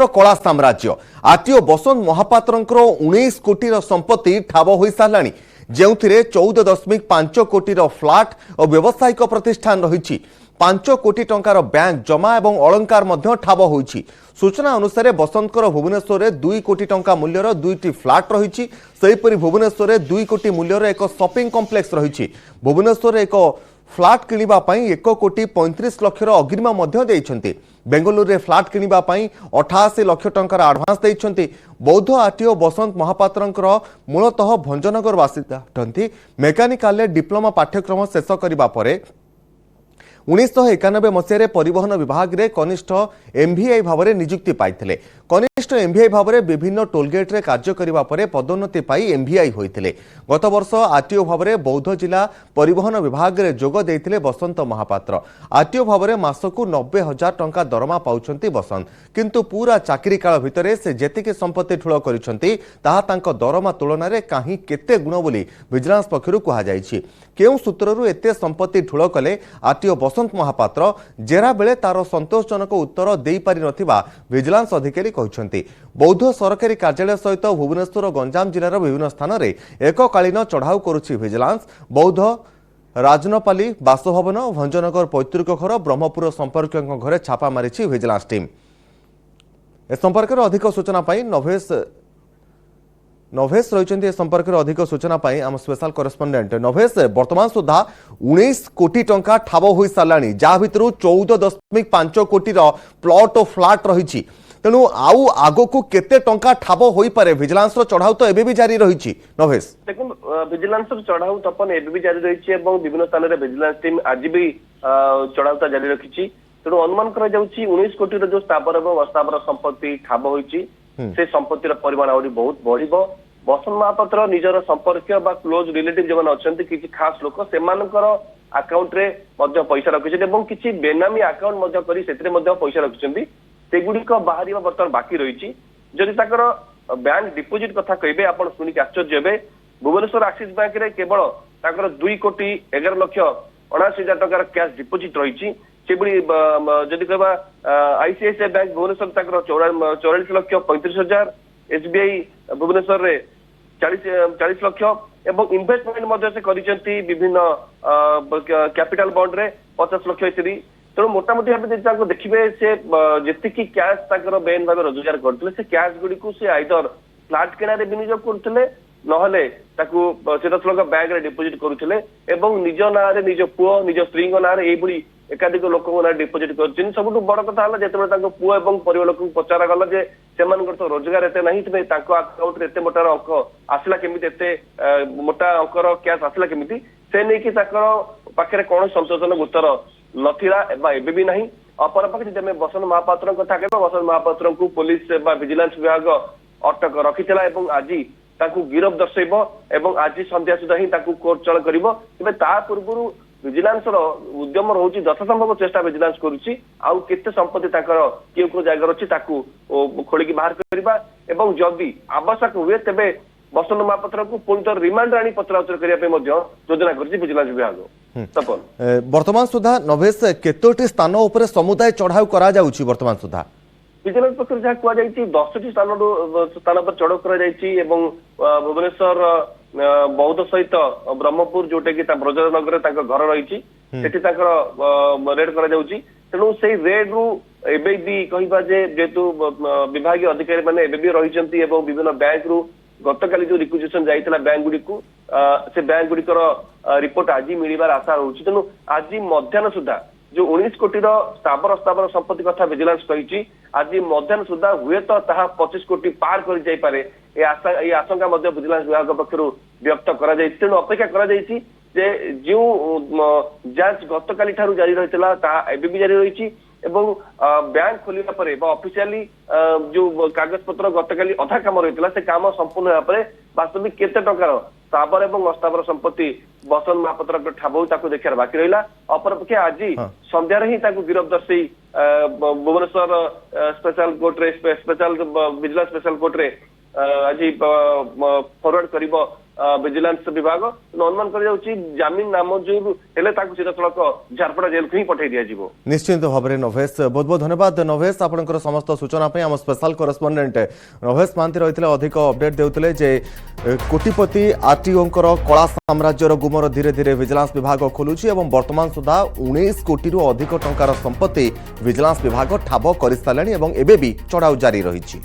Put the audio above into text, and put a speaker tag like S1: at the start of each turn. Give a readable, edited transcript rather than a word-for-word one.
S1: कला साम्राज्य आरटीओ बसंत महापात्र 19 कोटी संपत्ति ठाब हो सारा जो 14.5 कोटी फ्लाट और व्यावसायिक प्रतिष्ठान रही 5 कोटी टंकार बैंक जमा और अलंकार ठाब हो सूचना अनुसार बसंत भुवनेश्वर में 2 कोटी टंका मूल्यर 2टी फ्लाट रही भुवनेश्वर में 2 कोटी मूल्यर एक शॉपिंग कॉम्प्लेक्स रही भुवनेश्वर एक फ्लाट किनिबा 1 कोटी 35 लक्षर अग्रिम बेंगलुरु रे फ्लाट किनिबा 88 लक्ष टंकार आडभांस देइछन्ति। बौद्ध आरटीओ बसंत महापात्र मूलतः भंजनगर बासिंदा अटंती। मेकानिकाल डिप्लोमा पाठ्यक्रम शेष करबा परे 1991 मसीह परिवहन विभाग रे कनिष्ठ एमवीआई भाव में नियुक्ति पाइथिले। कनिष्ठ एमवीआई भाव में विभिन्न टोलगेट रे कार्य करिबा परे पदोन्नति पाई एमवीआई होइथिले। गत वर्ष आरटीओ भाव में बौद्ध जिला परिवहन विभाग रे जोग देइथिले बसंत महापात्र। आरटीओ भाव में मासकु 90,000 टंका दरमा पाउछन्ति बसंत, किंतु पूरा चाकरी काल भितरे से जेतिके संपत्ति ठुळ करिसन्ति ताहा तांको दरमा तुलना रे काहे केते गुण बोली विजिलेंस पक्षरु कहा जायछि। केउ सूत्ररु एते संपत्ति ठुळ कले आरटीओ बसंत महापात्र जेरा बेले तार संतोषजनक उत्तर दे पारि नथिबा विजिलेंस अधिकारी कहउछन्ति। बौद्ध सरकारी कार्यालय सहित भुवनेश्वर गंजाम जिलार विभिन्न स्थान रे एककालीन चढ़ाऊ करुछि विजिलेंस। बौद्ध राजनपाली बासभवन भंजनगर पैतृक घर ब्रह्मपुर संपर्क घरे छापा मारिछि विजिलेंस टीम। ए संपर्क में अधिक सूचना पाई नभेश रही संपर्क में अधिक सूचना पाई आम स्पेशल करेस्पोंडेंट नभेश। वर्तमान सुधा 19 कोटी टंका ठाब हो सारा जहाँ भितर 14.5 कोटी प्लॉट और फ्लाट रही तेणु आउ आग को केते टंका ठाब हो पारे विजिलेंस चढ़ाऊ तो एबे भी जारी रही नभेश।
S2: देखो विजिलेंस चढ़ाऊ तपन एबे भी जारी रही विभिन्न स्थान में विजिलेंस टीम आज भी चढ़ाऊ जारी रखी तेणु अनुमान कर 19 कोटी जो स्थावर और अस्थावर संपत्ति ठाब हो से संपत्तिर परिमाण आहुरी बहुत बढ़िबो। बसंत महापात्र निजर संपर्क बा क्लोज रिलेटिव जो अच्छे किसी खास लोक से अकाउंट रे मध्य पैसा रखिछन एवं किसी बेनामी अकाउंट मध्य करी सेतरे मध्य पैसा रखिछन सेगुड़िक बाहर बर्तमान बाकी रही जदि ताकर बैंक डिपोजिट कथा कहबे आपण सुनिक आश्चर्य हेबे। भुवनेश्वर एक्सिस बैंक रे केवल ताकर 2 कोटी 11 लक्ष 79,000 टंकार कैश डिपोजिट रही जदि कहबा आईसीआईसीआई बैंक भुवनेश्वर ताकर 44 लक्ष 35,000 एसबीआई भुवनेश्वर रे 40 लक्ष एवं इन्वेस्टमेंट मध्य से करिसेंती विभिन्न कैपिटल बॉन्ड रे 50 लक्ष इत्यादि। तेणु मोटामोटी भाव देखिए से जी कैश ताकर बेन भाव रोजगार करते से कैश गुड़ी को से आइदर फ्लाट किणारे विनियोग करते नहले सीधासलख बैंक रे डिपोजिट करुले एवं निज ना निज पुओ निज स्त्री ना ये एकाधिक लोक ना डिपोजिट कर सब बड़ कथा जो पुओ और परिवार लोक पचारा गला से तो रोजगार एत ना तेज अकाउंट एत मोटार अंक आसला केमी एत मोटा अंकर कैश आसला केमी से नहीं पाखे कौन संतोषजनक उत्तर नथिला एबे भी नहीं। अपरपक्ष जब बसंत महापात्र कथा कहबा बसंत महापात्र को पुलिस विजिलेंस विभाग अटक रखिथिला एवं आज ताकू गिरफ दर्शैब एवं आज संध्या सुधा ही ताकू कोर्ट चल करिवो। तबे ता पूर्व विजिलेंस उद्यम रहुची यथासंभव चेष्टा विजिलेंस करुची आउ केते संपत्ति ताकर केउ को जगह अछि ताकू खोलिकी बाहर करबा एवं जदि आवश्यक हुए तेबे बसंत महापात्र को पुणी तो रिमांड आनी पचराउचर करने योजना कर विजिलेंस विभाग।
S1: वर्तमान सुधा नभेश केतोटी स्थान उपर समुदाय चढ़ाऊ करा जाउची वर्तमान सुधा
S2: विजिलेंस पक्ष जहाँ कहुई 10टी स्थान पर चढ़ाऊ कर भुवनेश्वर बौद्ध सहित ब्रह्मपुर जोटा कि ब्रजनगर घर रही रेड कर तेणु से रेड रु एबे भी कहबा जेहेतु विभाग अधिकारी माने एबे भी रही विभिन्न बैंक रु गतकाली जो रिक्विजिशन जाइथिला बैंक गुडी को से बैंक गुडिकर रिपोर्ट आज मिलबार आशा रहउछि। तेणु आज मध्याह्न सुधा जो 19 कोटी स्थावर अस्थावर संपत्ति कथा विजिलेंस कही आज मध्याह्न सुधा हुए तो 25 कोटी पार कर जाई पारे ए आशंका मध्य विजिलेंस विभाग पक्षरु व्यक्त करा जाय। तेणु अपेक्षा करा जायछि जे जो जांच गतकाली ठारू जारी रहितला ता एबे भी जारी रहिछि एवं बैंक खोलिया परे ऑफिशियली जो कागज पत्र गतकाली अधा काम रही से काम संपूर्ण होगा पर वास्तविक केते टंकार स्थावर एवं अस्थावर संपत्ति बसंत महापात्र ठाब देखा बाकी रहा। अपरपक्षे आज संध्यार ही गिरफ दर्शई भुवनेश्वर स्पेशल कोर्ट रे स्पेशल विजिलेंस स्पेशल कोर्ट रे आज फॉरवर्ड कर ଭିଜିଲାନ୍ସ ବିଭାଗ। ଅନୁମାନ କରାଯାଉଛି ଜାମିନ ନାମଞ୍ଜୁର ହେଲେ ତାକୁ ସିଧାସଳଖ ଝାରପଡା ଜେଲକୁ ହିଁ ପଠାଇ ଦିଆଯିବ।
S1: निश्चिंत भाव में नभेश बहुत बहुत धन्यवाद नभेश आपंकर समस्त सूचना आम स्पेशल करेस्पंडेंट नभेश महांती रही अधिक अपडेट देते जे कोटिपति आरटीओ कला साम्राज्यर गुमर धीरे धीरे विजिलेंस विभाग खोलुची और वर्तमान सुधा 19 कोटी अधिक टंकार संपत्ति विजिलेंस विभाग ठाब कर सारे एवं एबे भी चढ़ाऊ जारी रही।